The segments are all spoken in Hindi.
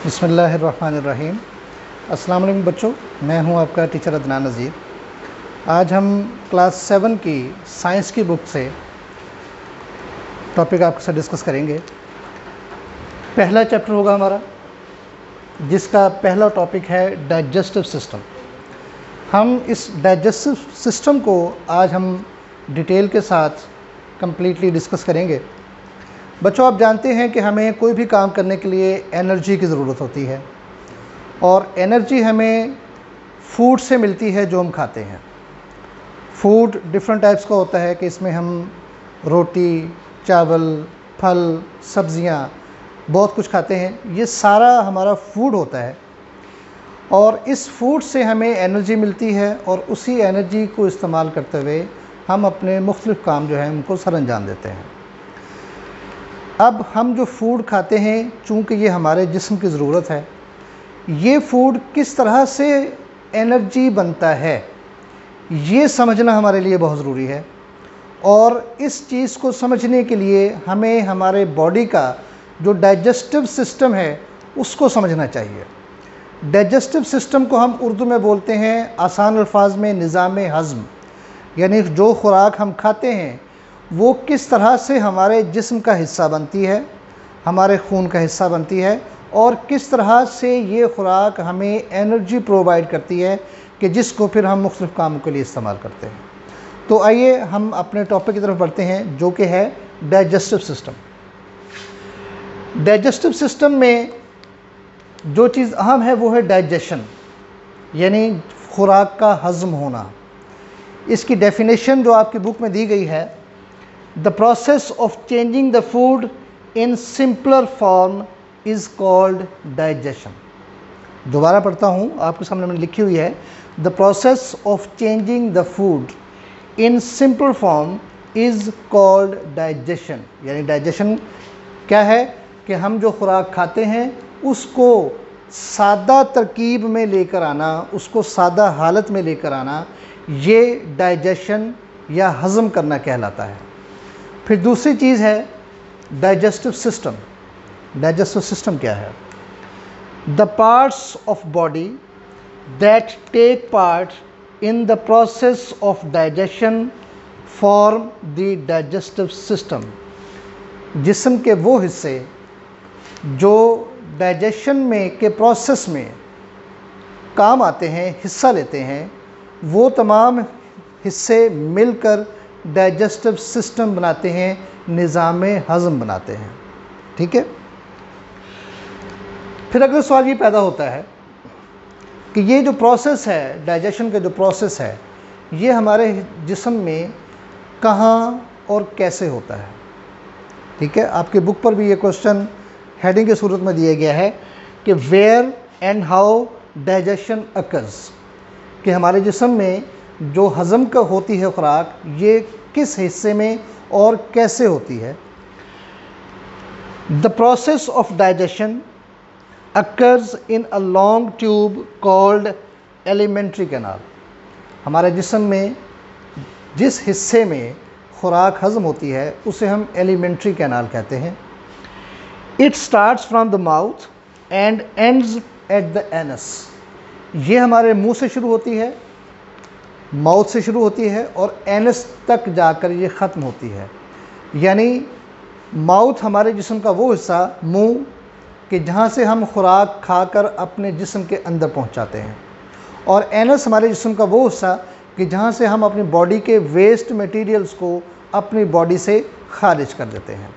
बिस्मिल्लाहिर्रहमानिर्रहीम। अस्सलाम वालेकुम बच्चों, मैं हूं आपका टीचर अदनान नज़ीर। आज हम क्लास 7 की साइंस की बुक से टॉपिक आपके साथ डिस्कस करेंगे। पहला चैप्टर होगा हमारा, जिसका पहला टॉपिक है डाइजेस्टिव सिस्टम। हम इस डाइजेस्टिव सिस्टम को आज हम डिटेल के साथ कंप्लीटली डिस्कस करेंगे। बच्चों, आप जानते हैं कि हमें कोई भी काम करने के लिए एनर्जी की ज़रूरत होती है, और एनर्जी हमें फूड से मिलती है जो हम खाते हैं। फूड डिफरेंट टाइप्स का होता है कि इसमें हम रोटी, चावल, फल, सब्जियां बहुत कुछ खाते हैं। ये सारा हमारा फूड होता है, और इस फूड से हमें एनर्जी मिलती है, और उसी एनर्जी को इस्तेमाल करते हुए हम अपने मुख्तलिफ़ काम जो है उनको सर अंजाम देते हैं। अब हम जो फूड खाते हैं, चूँकि ये हमारे जिस्म की ज़रूरत है, ये फूड किस तरह से एनर्जी बनता है ये समझना हमारे लिए बहुत ज़रूरी है। और इस चीज़ को समझने के लिए हमें हमारे बॉडी का जो डाइजेस्टिव सिस्टम है उसको समझना चाहिए। डाइजेस्टिव सिस्टम को हम उर्दू में बोलते हैं आसान अल्फाज में निज़ाम हज़्म, यानी जो खुराक हम खाते हैं वो किस तरह से हमारे जिस्म का हिस्सा बनती है, हमारे खून का हिस्सा बनती है, और किस तरह से ये खुराक हमें एनर्जी प्रोवाइड करती है कि जिसको फिर हम मुख्तलिफ़ कामों के लिए इस्तेमाल करते हैं। तो आइए हम अपने टॉपिक की तरफ बढ़ते हैं, जो कि है डाइजेस्टिव सिस्टम। डाइजेस्टिव सिस्टम में जो चीज़ अहम है वो है डाइजेशन, यानी खुराक का हज़म होना। इसकी डेफिनेशन जो आपकी बुक में दी गई है, the process of changing the food in simpler form is called digestion. दोबारा पढ़ता हूँ, आपके सामने मैंने लिखी हुई है, the process of changing the food in simple form is called digestion. यानी डाइजेशन क्या है कि हम जो खुराक खाते हैं उसको सादा तरकीब में लेकर आना, उसको सादा हालत में लेकर आना, ये डाइजेशन या हज़म करना कहलाता है। फिर दूसरी चीज़ है डाइजेस्टिव सिस्टम। डाइजेस्टिव सिस्टम क्या है? The parts of body that take part in the process of digestion form the digestive system. जिस्म के वो हिस्से जो डाइजेशन में के प्रोसेस में काम आते हैं, हिस्सा लेते हैं, वो तमाम हिस्से मिलकर डाइजेस्टिव सिस्टम बनाते हैं, निज़ाम हज़म बनाते हैं। ठीक है। फिर अगला सवाल ये पैदा होता है कि ये जो प्रोसेस है, डाइजेशन का जो प्रोसेस है, ये हमारे जिस्म में कहाँ और कैसे होता है। ठीक है। आपकी बुक पर भी ये क्वेश्चन हेडिंग की सूरत में दिया गया है कि where and how digestion occurs, कि हमारे जिस्म में जो हज़म का होती है खुराक, ये किस हिस्से में और कैसे होती है। The process of digestion occurs in a long tube called alimentary canal. हमारे जिस्म में जिस हिस्से में खुराक हज़म होती है उसे हम एलिमेंट्री कैनाल कहते हैं। It starts from the mouth and ends at the anus. ये हमारे मुंह से शुरू होती है, माउथ से शुरू होती है, और एनस तक जाकर ये ख़त्म होती है। यानी माउथ हमारे जिस्म का वो हिस्सा, मुंह, कि जहाँ से हम खुराक खाकर अपने जिस्म के अंदर पहुँचाते हैं, और एनस हमारे जिस्म का वो हिस्सा कि जहाँ से हम अपनी बॉडी के वेस्ट मटेरियल्स को अपनी बॉडी से खारिज कर देते हैं।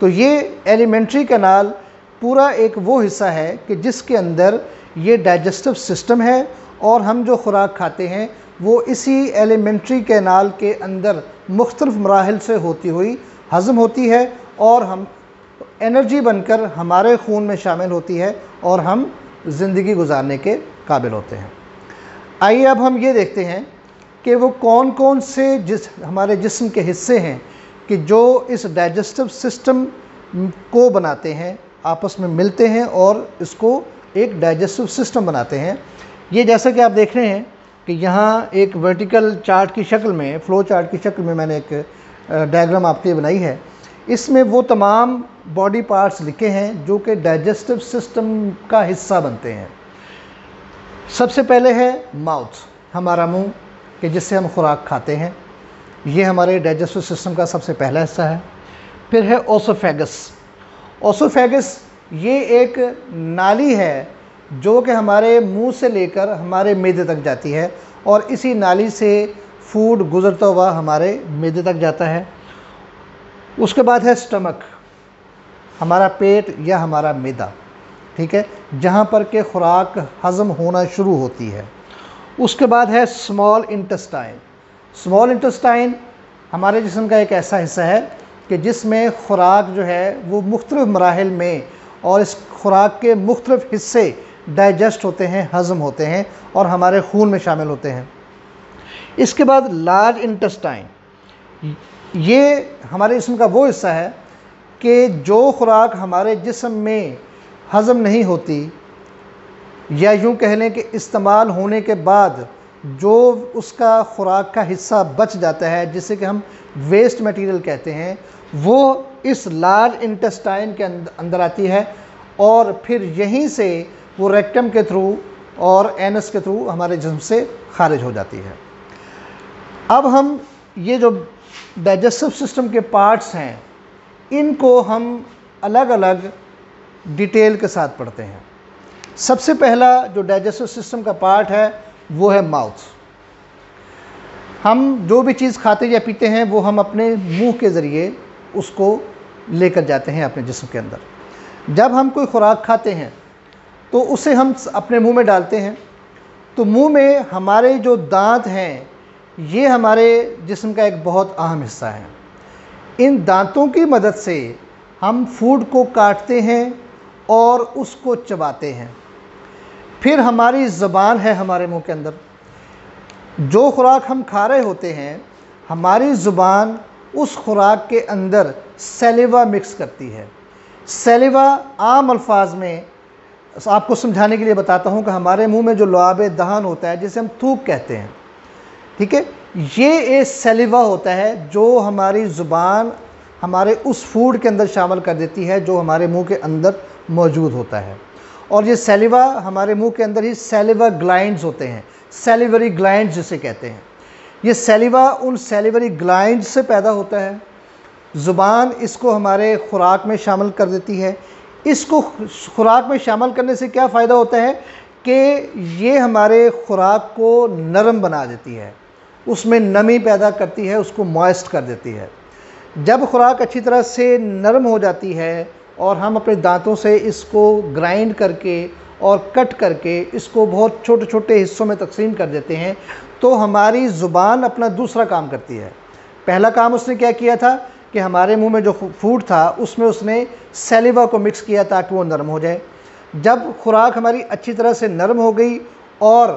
तो ये एलिमेंट्री कैनाल पूरा एक वो हिस्सा है कि जिसके अंदर ये डाइजेस्टिव सिस्टम है, और हम जो खुराक खाते हैं वो इसी एलिमेंट्री कैनाल के अंदर मुख्तलिफ मराहिल से होती हुई हज़म होती है, और हम एनर्जी बनकर हमारे खून में शामिल होती है, और हम ज़िंदगी गुजारने के काबिल होते हैं। आइए अब हम ये देखते हैं कि वो कौन कौन से हमारे जिस्म के हिस्से हैं कि जो इस डाइजेस्टिव सिस्टम को बनाते हैं, आपस में मिलते हैं और इसको एक डाइजेस्टिव सिस्टम बनाते हैं। ये जैसा कि आप देख रहे हैं कि यहाँ एक वर्टिकल चार्ट की शक्ल में, फ्लो चार्ट की शक्ल में मैंने एक डायग्राम आपके लिए बनाई है। इसमें वो तमाम बॉडी पार्ट्स लिखे हैं जो कि डाइजेस्टिव सिस्टम का हिस्सा बनते हैं। सबसे पहले है माउथ, हमारा मुंह कि जिससे हम खुराक खाते हैं, ये हमारे डाइजेस्टिव सिस्टम का सबसे पहला हिस्सा है। फिर है ओसोफेगस। ओसोफेगस ये एक नाली है जो कि हमारे मुंह से लेकर हमारे मैदे तक जाती है और इसी नाली से फूड गुज़रता हुआ हमारे मैदे तक जाता है। उसके बाद है स्टमक, हमारा पेट या हमारा मैदा, ठीक है, जहाँ पर के खुराक हज़म होना शुरू होती है। उसके बाद है स्मॉल इंटेस्टाइन। स्मॉल इंटेस्टाइन हमारे जिस्म का एक ऐसा हिस्सा है कि जिसमें खुराक जो है वो मुख्तलिफ़ मराहिल में और इस खुराक के मुख्तलिफ़ हिस्से डाइजेस्ट होते हैं, हज़म होते हैं और हमारे खून में शामिल होते हैं। इसके बाद लार्ज इंटेस्टाइन, ये हमारे जिस्म का वो हिस्सा है कि जो खुराक हमारे जिस्म में हज़म नहीं होती या यूँ कह लें कि इस्तेमाल होने के बाद जो उसका खुराक का हिस्सा बच जाता है, जिसे कि हम वेस्ट मटेरियल कहते हैं, वो इस लार्ज इंटेस्टाइन के अंदर आती है और फिर यहीं से वो रेक्टम के थ्रू और एनस के थ्रू हमारे जिस्म से खारिज हो जाती है। अब हम ये जो डाइजेस्टिव सिस्टम के पार्ट्स हैं, इनको हम अलग अलग डिटेल के साथ पढ़ते हैं। सबसे पहला जो डाइजेस्टिव सिस्टम का पार्ट है वो है माउथ। हम जो भी चीज़ खाते या पीते हैं वो हम अपने मुंह के ज़रिए उसको लेकर जाते हैं अपने जिस्म के अंदर। जब हम कोई खुराक खाते हैं तो उसे हम अपने मुंह में डालते हैं, तो मुंह में हमारे जो दांत हैं ये हमारे जिस्म का एक बहुत अहम हिस्सा है। इन दांतों की मदद से हम फूड को काटते हैं और उसको चबाते हैं। फिर हमारी ज़बान है हमारे मुंह के अंदर, जो खुराक हम खा रहे होते हैं हमारी ज़ुबान उस खुराक के अंदर सैलिवा मिक्स करती है। सैलिवा आम अल्फाज में आपको समझाने के लिए बताता हूँ कि हमारे मुंह में जो लुआब दहन होता है, जिसे हम थूक कहते हैं, ठीक है, ये एक सैलिवा होता है जो हमारी ज़ुबान हमारे उस फूड के अंदर शामिल कर देती है जो हमारे मुंह के अंदर मौजूद होता है। और ये सैलिवा हमारे मुंह के अंदर ही सैलिवा ग्लैंड्स होते हैं, सैलिवरी ग्लैंड्स जिसे कहते हैं। ये सैलिवा उन सैलिवरी ग्लैंड्स से पैदा होता है। ज़ुबान इसको हमारे खुराक में शामिल कर देती है। इसको खुराक में शामिल करने से क्या फ़ायदा होता है कि ये हमारे खुराक को नरम बना देती है, उसमें नमी पैदा करती है, उसको मॉइस्ट कर देती है। जब खुराक अच्छी तरह से नरम हो जाती है और हम अपने दांतों से इसको ग्राइंड करके और कट करके इसको बहुत छोटे छोटे हिस्सों में तकसीम कर देते हैं, तो हमारी ज़ुबान अपना दूसरा काम करती है। पहला काम उसने क्या किया था कि हमारे मुंह में जो फूड था उसमें उसने सैलिवा को मिक्स किया ताकि वो नरम हो जाए। जब खुराक हमारी अच्छी तरह से नरम हो गई और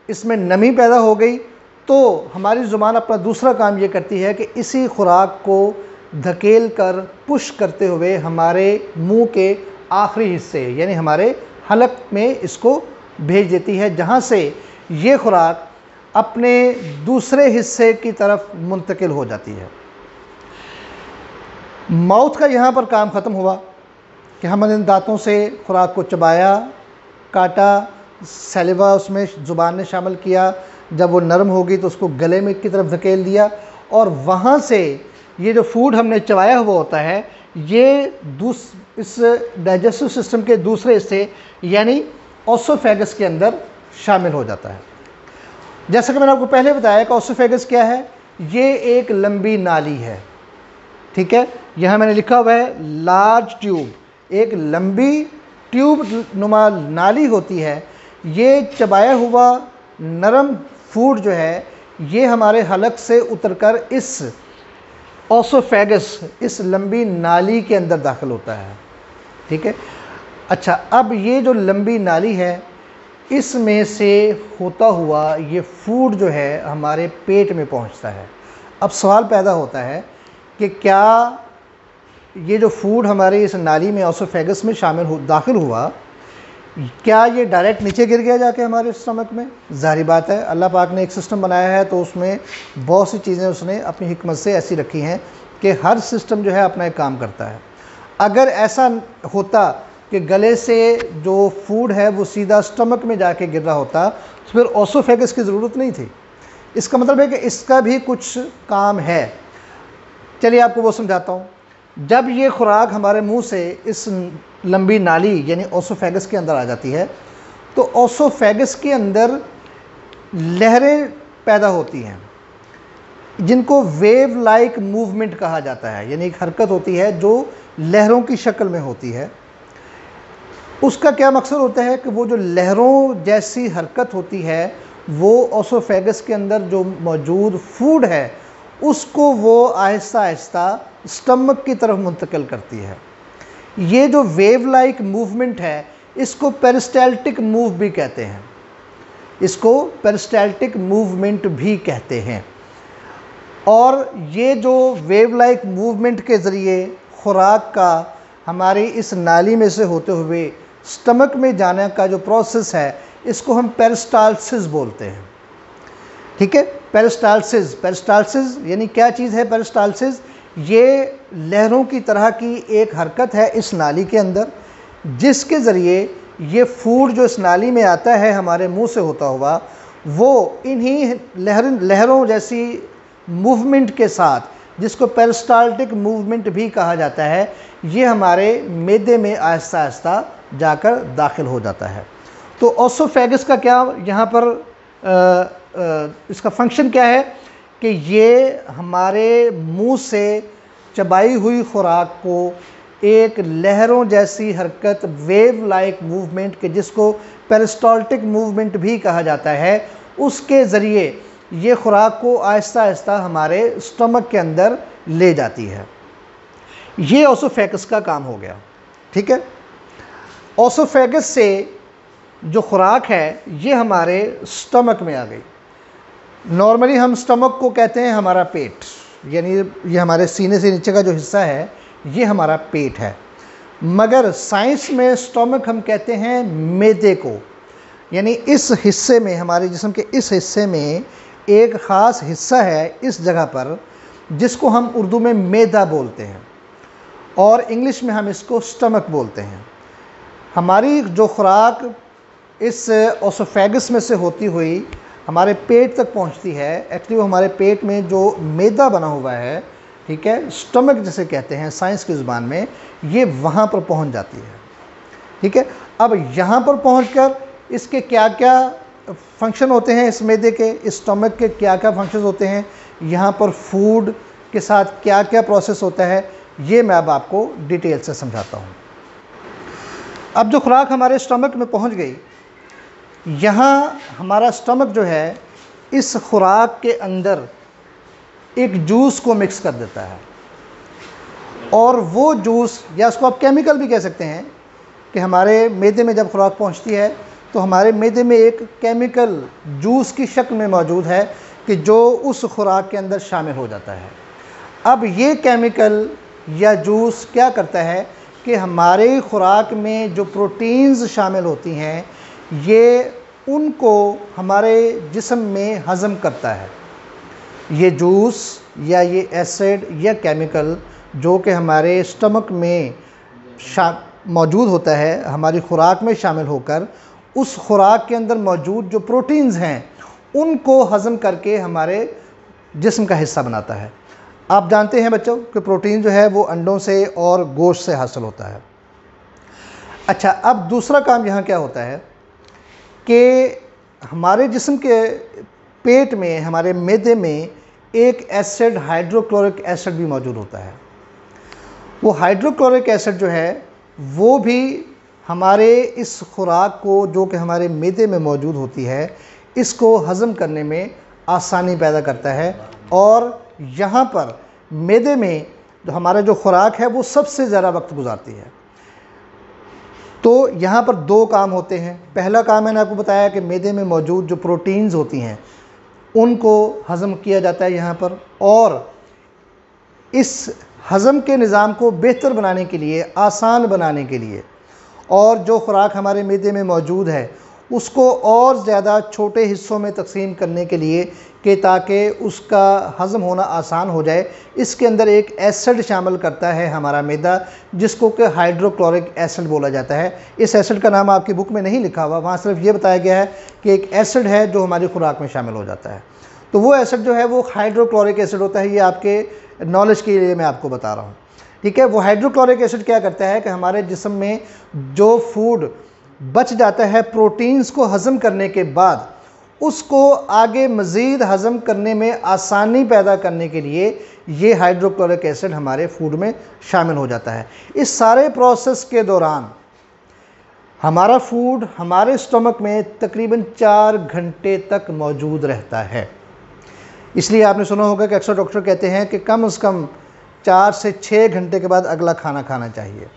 इसमें नमी पैदा हो गई, तो हमारी ज़ुबान अपना दूसरा काम ये करती है कि इसी खुराक को धकेल कर पुश करते हुए हमारे मुंह के आखिरी हिस्से यानी हमारे हलक में इसको भेज देती है, जहाँ से ये खुराक अपने दूसरे हिस्से की तरफ मुंतकिल हो जाती है। माउथ का यहाँ पर काम ख़त्म हुआ कि हमने इन दांतों से खुराक को चबाया, काटा, सैलिवा उसमें ज़ुबान ने शामिल किया, जब वो नरम होगी तो उसको गले में की तरफ धकेल दिया और वहाँ से ये जो फूड हमने चबाया हुआ होता है ये इस डाइजेस्टिव सिस्टम के दूसरे हिस्से यानी ओसोफेगस के अंदर शामिल हो जाता है। जैसा कि मैंने आपको पहले बताया कि ओसोफेगस क्या है, ये एक लंबी नाली है, ठीक है, यहाँ मैंने लिखा हुआ है लार्ज ट्यूब, एक लंबी ट्यूब नुमा नाली होती है। ये चबाया हुआ नरम फूड जो है ये हमारे हलक से उतरकर इस ओसोफेगस, इस लंबी नाली के अंदर दाखिल होता है, ठीक है। अच्छा, अब ये जो लंबी नाली है इसमें से होता हुआ ये फूड जो है हमारे पेट में पहुंचता है। अब सवाल पैदा होता है कि क्या ये जो फूड हमारे इस नाली में ओसोफेगस में दाखिल हुआ, क्या ये डायरेक्ट नीचे गिर गया जाके हमारे स्टमक में? ज़ाहिर बात है, अल्लाह पाक ने एक सिस्टम बनाया है तो उसमें बहुत सी चीज़ें उसने अपनी हिकमत से ऐसी रखी हैं कि हर सिस्टम जो है अपना एक काम करता है। अगर ऐसा होता कि गले से जो फूड है वो सीधा स्टमक में जाके गिर रहा होता तो फिर ओसोफेगस की ज़रूरत नहीं थी। इसका मतलब है कि इसका भी कुछ काम है। चलिए आपको वो समझाता हूँ। जब ये खुराक हमारे मुंह से इस लंबी नाली यानी ओसोफेगस के अंदर आ जाती है तो ओसोफेगस के अंदर लहरें पैदा होती हैं जिनको वेव लाइक मूवमेंट कहा जाता है, यानी एक हरकत होती है जो लहरों की शक्ल में होती है। उसका क्या मकसद होता है कि वो जो लहरों जैसी हरकत होती है वो ओसोफेगस के अंदर जो मौजूद फूड है उसको वो आहिस्ता आहिस्ता स्टमक की तरफ मुंतकिल करती है। ये जो वेव लाइक मूवमेंट है इसको पेरिस्टाल्टिक मूव भी कहते हैं, इसको पेरिस्टाल्टिक मूवमेंट भी कहते हैं। और ये जो वेव लाइक मूवमेंट के ज़रिए खुराक का हमारी इस नाली में से होते हुए स्टमक में जाने का जो प्रोसेस है इसको हम पेरिस्टाल्सिस बोलते हैं। ठीक है, पेरिस्टाल्सिस, पेरिस्टाल्सिस यानी क्या चीज़ है पेरिस्टाल्सिस? ये लहरों की तरह की एक हरकत है इस नाली के अंदर जिसके ज़रिए ये फूड जो इस नाली में आता है हमारे मुंह से होता हुआ वो इन्हीं लहरों जैसी मूवमेंट के साथ, जिसको पेरिस्टाल्टिक मूवमेंट भी कहा जाता है, ये हमारे मैदे में आहिस्ता आहिस्ता जाकर दाखिल हो जाता है। तो ओसोफेगस का क्या यहाँ पर इसका फंक्शन क्या है कि ये हमारे मुंह से चबाई हुई खुराक को एक लहरों जैसी हरकत, वेव लाइक मूवमेंट के जिसको पेरिस्टाल्टिक मूवमेंट भी कहा जाता है, उसके ज़रिए ये खुराक को आहिस्ता आहिस्ता हमारे स्टमक के अंदर ले जाती है। ये ओसोफेगस का काम हो गया। ठीक है, ओसोफेगस से जो खुराक है ये हमारे स्टमक में आ गई। नॉर्मली हम स्टमक को कहते हैं हमारा पेट, यानी ये हमारे सीने से नीचे का जो हिस्सा है ये हमारा पेट है, मगर साइंस में स्टमक हम कहते हैं मैदे को। यानी इस हिस्से में, हमारे जिस्म के इस हिस्से में एक ख़ास हिस्सा है इस जगह पर जिसको हम उर्दू में मैदा बोलते हैं और इंग्लिश में हम इसको स्टमक बोलते हैं। हमारी जो खुराक इस ओसोफेगस में से होती हुई हमारे पेट तक पहुंचती है, एक्चुअली वो हमारे पेट में जो मैदा बना हुआ है, ठीक है, स्टमक जिसे कहते हैं साइंस की ज़ुबान में, ये वहाँ पर पहुंच जाती है। ठीक है, अब यहाँ पर पहुंचकर इसके क्या क्या फंक्शन होते हैं, इस मैदे के, इस स्टमक के क्या क्या फंक्शन होते हैं, यहाँ पर फूड के साथ क्या क्या प्रोसेस होता है, ये मैं अब आपको डिटेल से समझाता हूँ। अब जो खुराक हमारे स्टमक में पहुँच गई, यहाँ हमारा स्टमक जो है इस खुराक के अंदर एक जूस को मिक्स कर देता है और वो जूस, या उसको आप केमिकल भी कह सकते हैं, कि हमारे मैदे में जब खुराक पहुँचती है तो हमारे मैदे में एक केमिकल जूस की शक्ल में मौजूद है कि जो उस खुराक के अंदर शामिल हो जाता है। अब ये केमिकल या जूस क्या करता है कि हमारे खुराक में जो प्रोटीन्स शामिल होती हैं ये उनको हमारे जिस्म में हज़म करता है। ये जूस या ये एसिड या केमिकल जो कि हमारे स्टमक में मौजूद होता है, हमारी खुराक में शामिल होकर उस खुराक के अंदर मौजूद जो प्रोटीन्स हैं उनको हज़म करके हमारे जिस्म का हिस्सा बनाता है। आप जानते हैं बच्चों कि प्रोटीन जो है वो अंडों से और गोश्त से हासिल होता है। अच्छा, अब दूसरा काम यहाँ क्या होता है कि हमारे जिस्म के पेट में, हमारे मैदे में एक एसिड, हाइड्रोक्लोरिक एसिड भी मौजूद होता है। वो हाइड्रोक्लोरिक एसिड जो है वो भी हमारे इस खुराक को, जो कि हमारे मैदे में मौजूद होती है, इसको हज़म करने में आसानी पैदा करता है और यहाँ पर मैदे में जो हमारा जो खुराक है वो सबसे ज़्यादा वक्त गुजारती है। तो यहाँ पर दो काम होते हैं। पहला काम मैंने आपको बताया कि मैदे में मौजूद जो प्रोटीन्स होती हैं उनको हज़म किया जाता है यहाँ पर, और इस हज़म के निज़ाम को बेहतर बनाने के लिए, आसान बनाने के लिए, और जो खुराक हमारे मैदे में मौजूद है उसको और ज़्यादा छोटे हिस्सों में तकसीम करने के लिए कि ताकि उसका हज़म होना आसान हो जाए, इसके अंदर एक एसिड शामिल करता है हमारा मैदा, जिसको कि हाइड्रोक्लोरिक एसिड बोला जाता है। इस एसिड का नाम आपकी बुक में नहीं लिखा हुआ, वहाँ सिर्फ ये बताया गया है कि एक एसिड है जो हमारी खुराक में शामिल हो जाता है। तो वो एसिड जो है वो हाइड्रोक्लोरिक एसिड होता है। ये आपके नॉलेज के लिए मैं आपको बता रहा हूँ, ठीक है। वो हाइड्रोक्लोरिक एसिड क्या करता है कि हमारे जिस्म में जो फूड बच जाता है प्रोटीन्स को हज़म करने के बाद, उसको आगे मज़ीद हज़म करने में आसानी पैदा करने के लिए ये हाइड्रोक्लोरिक एसिड हमारे फूड में शामिल हो जाता है। इस सारे प्रोसेस के दौरान हमारा फूड हमारे स्टमक में तकरीबन 4 घंटे तक मौजूद रहता है। इसलिए आपने सुना होगा कि अक्सर डॉक्टर कहते हैं कि कम से कम 4 से 6 घंटे के बाद अगला खाना खाना चाहिए,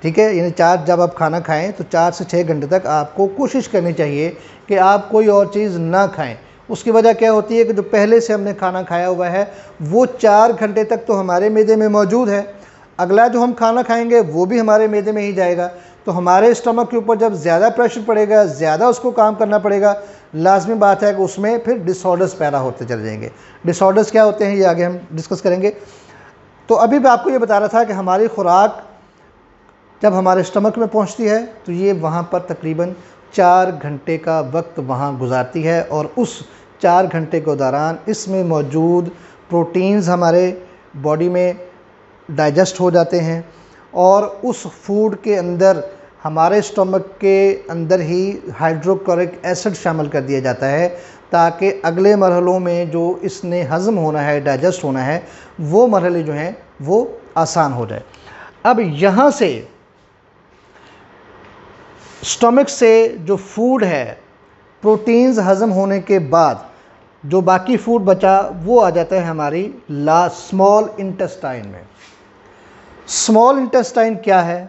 ठीक है। यानी जब आप खाना खाएं तो 4 से 6 घंटे तक आपको कोशिश करनी चाहिए कि आप कोई और चीज़ ना खाएं। उसकी वजह क्या होती है कि जो पहले से हमने खाना खाया हुआ है वो 4 घंटे तक तो हमारे मैदे में मौजूद है, अगला जो हम खाना खाएंगे वो भी हमारे मैदे में ही जाएगा। तो हमारे स्टमक के ऊपर जब ज़्यादा प्रेशर पड़ेगा, ज़्यादा उसको काम करना पड़ेगा, लाजमी बात है कि उसमें फिर डिसऑर्डर्स पैदा होते चले जाएंगे। डिसऑर्डर्स क्या होते हैं ये आगे हम डिस्कस करेंगे। तो अभी मैं आपको ये बता रहा था कि हमारी खुराक जब हमारे स्टमक में पहुंचती है तो ये वहाँ पर तकरीबन 4 घंटे का वक्त वहाँ गुजारती है, और उस 4 घंटे के दौरान इसमें मौजूद प्रोटीन्स हमारे बॉडी में डाइजेस्ट हो जाते हैं, और उस फूड के अंदर हमारे स्टमक के अंदर ही हाइड्रोक्लोरिक एसिड शामिल कर दिया जाता है, ताकि अगले मरहलों में जो इसने हज़म होना है, डाइजेस्ट होना है, वो मरहले जो हैं वो आसान हो जाए। अब यहाँ से स्टमक से जो फूड है, प्रोटीन्स हज़म होने के बाद जो बाकी फूड बचा वो आ जाता है हमारी स्मॉल इंटेस्टाइन में। स्मॉल इंटेस्टाइन क्या है?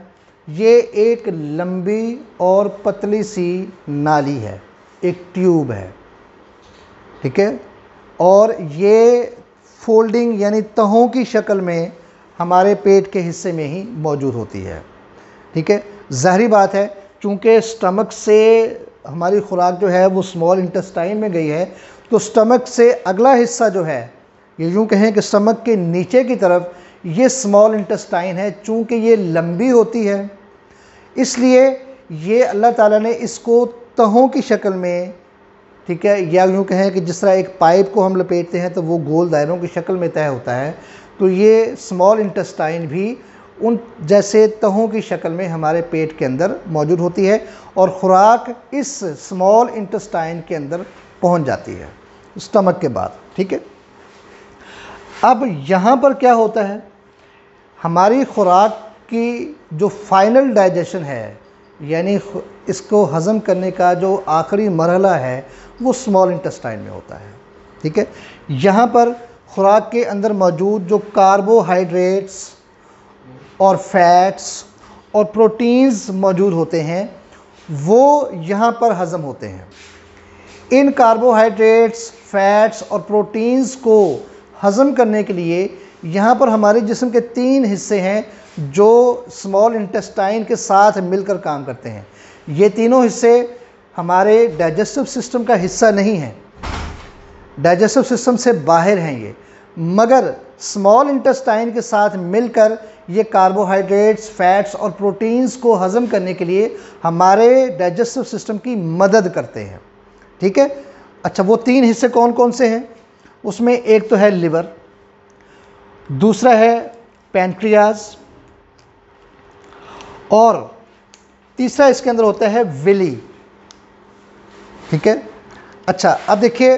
ये एक लंबी और पतली सी नाली है, एक ट्यूब है, ठीक है। और ये फोल्डिंग यानी तहों की शक्ल में हमारे पेट के हिस्से में ही मौजूद होती है, ठीक है। ज़ाहिरी बात है चूँकि स्टमक से हमारी खुराक जो है वो स्मॉल इंटेस्टाइन में गई है, तो स्टमक से अगला हिस्सा जो है, ये यूँ कहें कि स्टमक के नीचे की तरफ ये स्मॉल इंटेस्टाइन है। चूँकि ये लंबी होती है इसलिए ये अल्लाह ताला ने इसको तहों की शक्ल में, ठीक है, या यूँ कहें कि जिस तरह एक पाइप को हम लपेटते हैं तो वो गोल दायरों की शक्ल में तय होता है, तो ये स्मॉल इंटेस्टाइन भी उन जैसे तहों की शक्ल में हमारे पेट के अंदर मौजूद होती है, और ख़ुराक इस स्मॉल इंटेस्टाइन के अंदर पहुंच जाती है स्टमक के बाद, ठीक है। अब यहाँ पर क्या होता है, हमारी ख़ुराक की जो फाइनल डाइजेशन है, यानी इसको हज़म करने का जो आखिरी मरहला है वो स्मॉल इंटेस्टाइन में होता है, ठीक है। यहाँ पर ख़ुराक के अंदर मौजूद जो कार्बोहाइड्रेट्स और फैट्स और प्रोटीन्स मौजूद होते हैं वो यहाँ पर हज़म होते हैं। इन कार्बोहाइड्रेट्स, फैट्स और प्रोटीन्स को हज़म करने के लिए यहाँ पर हमारे जिस्म के 3 हिस्से हैं जो स्मॉल इंटेस्टाइन के साथ मिलकर काम करते हैं। ये तीनों हिस्से हमारे डाइजेस्टिव सिस्टम का हिस्सा नहीं हैं, डाइजेस्टिव सिस्टम से बाहर हैं ये, मगर स्मॉल इंटेस्टाइन के साथ मिलकर ये कार्बोहाइड्रेट्स, फैट्स और प्रोटीन्स को हज़म करने के लिए हमारे डाइजेस्टिव सिस्टम की मदद करते हैं, ठीक है। अच्छा, वो 3 हिस्से कौन कौन से हैं? उसमें एक तो है लिवर, दूसरा है पैनक्रियाज, और तीसरा इसके अंदर होता है विली, ठीक है। अच्छा, अब देखिए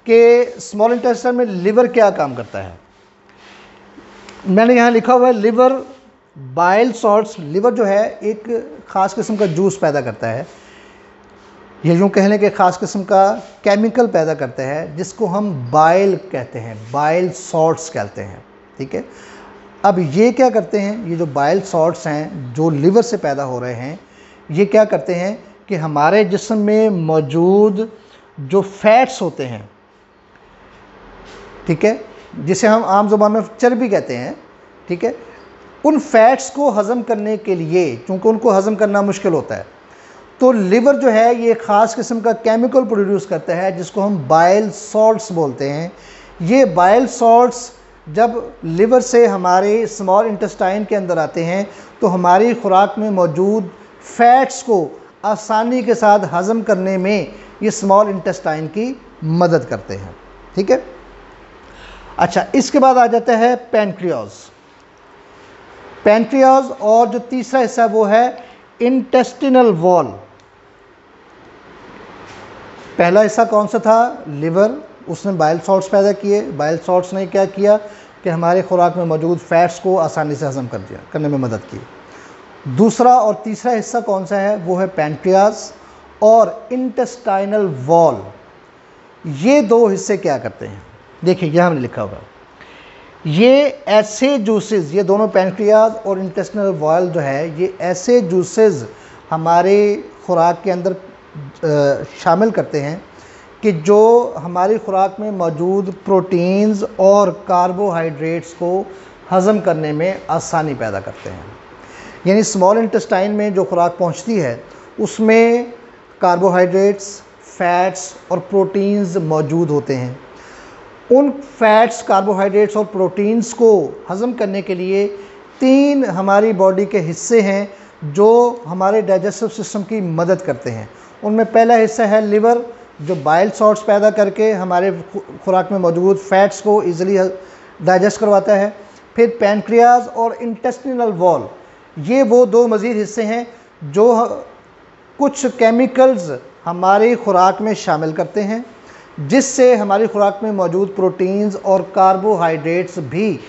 कि स्मॉल इंटेस्टाइन में लिवर क्या काम करता है। मैंने यहाँ लिखा हुआ है लिवर बाइल सॉल्ट्स। लिवर जो है एक ख़ास किस्म का जूस पैदा करता है, ये यूँ कह लें कि ख़ास किस्म का केमिकल पैदा करता है जिसको हम बाइल कहते हैं, बाइल सॉल्ट्स कहते हैं, ठीक है। अब ये क्या करते हैं, ये जो बाइल सॉल्ट्स हैं जो लिवर से पैदा हो रहे हैं, ये क्या करते हैं कि हमारे जिस्म में मौजूद जो फैट्स होते हैं, ठीक है, जिसे हम आम ज़ुबान में चर्बी कहते हैं, ठीक है, उन फैट्स को हज़म करने के लिए, चूँकि उनको हज़म करना मुश्किल होता है, तो लिवर जो है ये ख़ास किस्म का केमिकल प्रोड्यूस करता है जिसको हम बाइल सॉल्ट्स बोलते हैं। ये बाइल सॉल्ट्स जब लिवर से हमारे स्मॉल इंटेस्टाइन के अंदर आते हैं तो हमारी खुराक में मौजूद फैट्स को आसानी के साथ हज़म करने में ये स्मॉल इंटेस्टाइन की मदद करते हैं। ठीक है। अच्छा, इसके बाद आ जाता है पैनक्रियाज। पैनक्रियाज और जो तीसरा हिस्सा वो है इंटेस्टिनल वॉल। पहला हिस्सा कौन सा था? लिवर, उसने बाइल सॉल्ट्स पैदा किए। बाइल सॉल्ट्स ने क्या किया कि हमारे खुराक में मौजूद फैट्स को आसानी से हज़म करने में मदद की। दूसरा और तीसरा हिस्सा कौन सा है? वो है पैनक्रियाज और इंटेस्टाइनल वॉल। ये दो हिस्से क्या करते हैं? देखिए यहाँ हमने लिखा होगा, ये ऐसे जूसेस, ये दोनों पैनक्रियाज और इंटेस्टिनल वॉल जो है ये ऐसे जूसेस हमारे खुराक के अंदर शामिल करते हैं कि जो हमारी खुराक में मौजूद प्रोटीन्स और कार्बोहाइड्रेट्स को हज़म करने में आसानी पैदा करते हैं। यानी स्मॉल इंटेस्टाइन में जो खुराक पहुंचती है उसमें कार्बोहाइड्रेट्स, फैट्स और प्रोटीन्स मौजूद होते हैं। उन फैट्स, कार्बोहाइड्रेट्स और प्रोटीन्स को हज़म करने के लिए 3 हमारी बॉडी के हिस्से हैं जो हमारे डाइजेस्टिव सिस्टम की मदद करते हैं। उनमें पहला हिस्सा है लिवर, जो बाइल सॉल्ट्स पैदा करके हमारे खुराक में मौजूद फैट्स को ईज़िली डाइजेस्ट करवाता है। फिर पैनक्रियाज और इंटेस्टिनल वॉल, ये वो 2 मज़ीद हिस्से हैं जो कुछ केमिकल्स हमारी खुराक में शामिल करते हैं जिससे हमारी खुराक में मौजूद प्रोटीन्स और कार्बोहाइड्रेट्स भी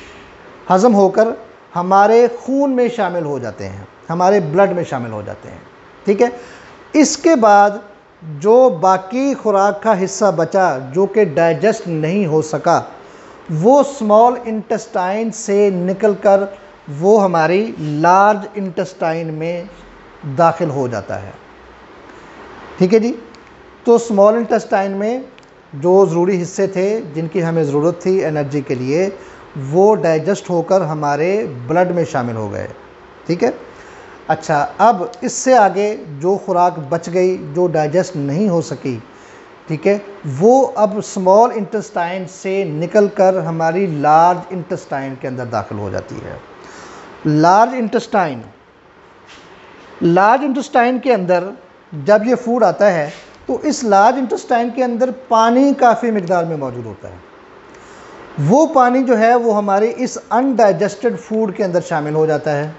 हज़म होकर हमारे खून में शामिल हो जाते हैं, हमारे ब्लड में शामिल हो जाते हैं। ठीक है। इसके बाद जो बाकी खुराक का हिस्सा बचा जो कि डाइजेस्ट नहीं हो सका, वो स्मॉल इंटेस्टाइन से निकलकर वो हमारी लार्ज इंटेस्टाइन में दाखिल हो जाता है। ठीक है जी। तो स्मॉल इंटेस्टाइन में जो ज़रूरी हिस्से थे जिनकी हमें ज़रूरत थी एनर्जी के लिए, वो डाइजेस्ट होकर हमारे ब्लड में शामिल हो गए। ठीक है। अच्छा, अब इससे आगे जो खुराक बच गई जो डाइजेस्ट नहीं हो सकी, ठीक है, वो अब स्मॉल इंटेस्टाइन से निकलकर हमारी लार्ज इंटेस्टाइन के अंदर दाखिल हो जाती है। लार्ज इंटेस्टाइन के अंदर जब ये फूड आता है तो इस लार्ज इंटेस्टाइन के अंदर पानी काफ़ी मिकदार में मौजूद होता है। वो पानी जो है वो हमारे इस अनडाइजेस्टेड फूड के अंदर शामिल हो जाता है।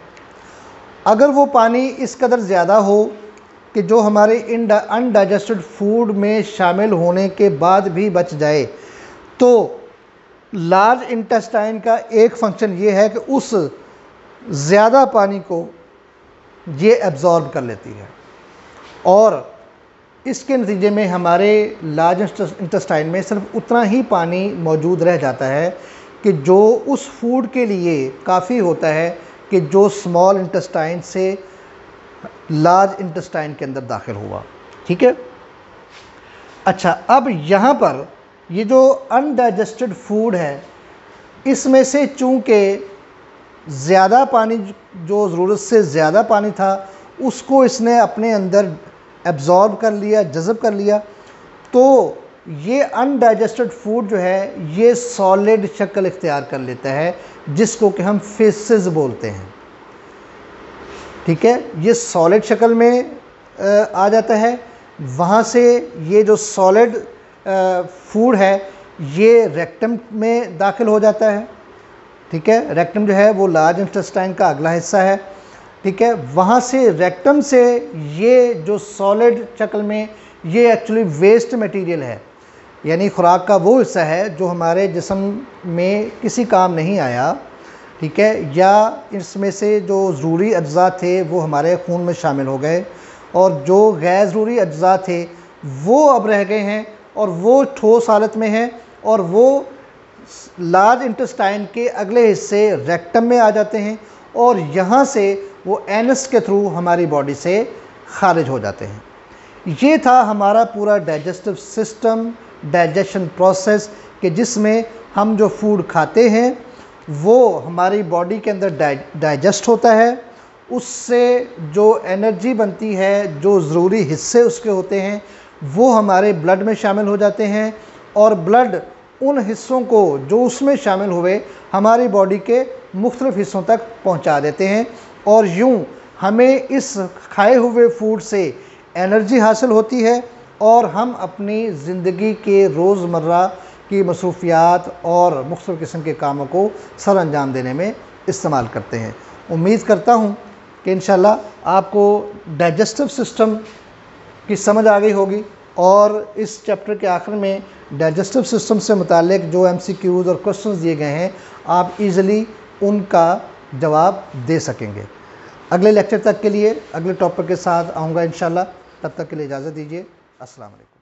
अगर वो पानी इस कदर ज़्यादा हो कि जो हमारे अनडाइजेस्टेड फूड में शामिल होने के बाद भी बच जाए, तो लार्ज इंटेस्टाइन का एक फंक्शन ये है कि उस ज़्यादा पानी को ये एब्जॉर्ब कर लेती है और इसके नतीजे में हमारे लार्ज इंटेस्टाइन में सिर्फ उतना ही पानी मौजूद रह जाता है कि जो उस फूड के लिए काफ़ी होता है कि जो स्मॉल इंटेस्टाइन से लार्ज इंटेस्टाइन के अंदर दाखिल हुआ। ठीक है। अच्छा, अब यहाँ पर ये जो अनडाइजेस्टेड फूड है इसमें से चूँकि ज़्यादा पानी, जो ज़रूरत से ज़्यादा पानी था, उसको इसने अपने अंदर एब्जॉर्ब कर लिया, जज़ब कर लिया, तो ये अनडाइजेस्टेड फूड जो है ये सॉलिड शक्ल इख्तियार कर लेता है जिसको कि हम फेसेस बोलते हैं। ठीक है। ये सॉलिड शक्ल में आ जाता है। वहाँ से ये जो सॉलिड फूड है ये रेक्टम में दाखिल हो जाता है। ठीक है। रेक्टम जो है वो लार्ज इंटेस्टाइन का अगला हिस्सा है। ठीक है। वहाँ से रेक्टम से ये जो सॉलिड शक्ल में ये एक्चुअली वेस्ट मटेरियल है, यानी खुराक का वो हिस्सा है जो हमारे जिस्म में किसी काम नहीं आया। ठीक है। या इसमें से जो ज़रूरी अज्जा थे वो हमारे खून में शामिल हो गए और जो गैर ज़रूरी अज्जा थे वो अब रह गए हैं और वो ठोस हालत में हैं और वो लार्ज इंटेस्टाइन के अगले हिस्से रेक्टम में आ जाते हैं और यहाँ से वो एनस के थ्रू हमारी बॉडी से खारिज हो जाते हैं। ये था हमारा पूरा डाइजेस्टिव सिस्टम, डाइजेशन प्रोसेस, कि जिसमें हम जो फूड खाते हैं वो हमारी बॉडी के अंदर डाइजेस्ट होता है उससे जो एनर्जी बनती है, जो ज़रूरी हिस्से उसके होते हैं, वो हमारे ब्लड में शामिल हो जाते हैं और ब्लड उन हिस्सों को जो उसमें शामिल हुए हमारी बॉडी के मुख्तलिफ़ हिस्सों तक पहुंचा देते हैं और यूं हमें इस खाए हुए फूड से एनर्जी हासिल होती है और हम अपनी ज़िंदगी के रोज़मर्रा की मसरूफियात और मुख्तलिफ़ किस्म के कामों को सर अंजाम देने में इस्तेमाल करते हैं। उम्मीद करता हूँ कि इंशाल्लाह आपको डाइजेस्टिव सिस्टम की समझ आ गई होगी और इस चैप्टर के आखिर में डाइजेस्टिव सिस्टम से मुतालिक जो MCQs और क्वेश्चंस दिए गए हैं आप इजीली उनका जवाब दे सकेंगे। अगले लेक्चर तक के लिए अगले टॉपिक के साथ आऊँगा इंशाल्लाह। तब तक के लिए इजाज़त दीजिए। अस्सलाम वालेकुम।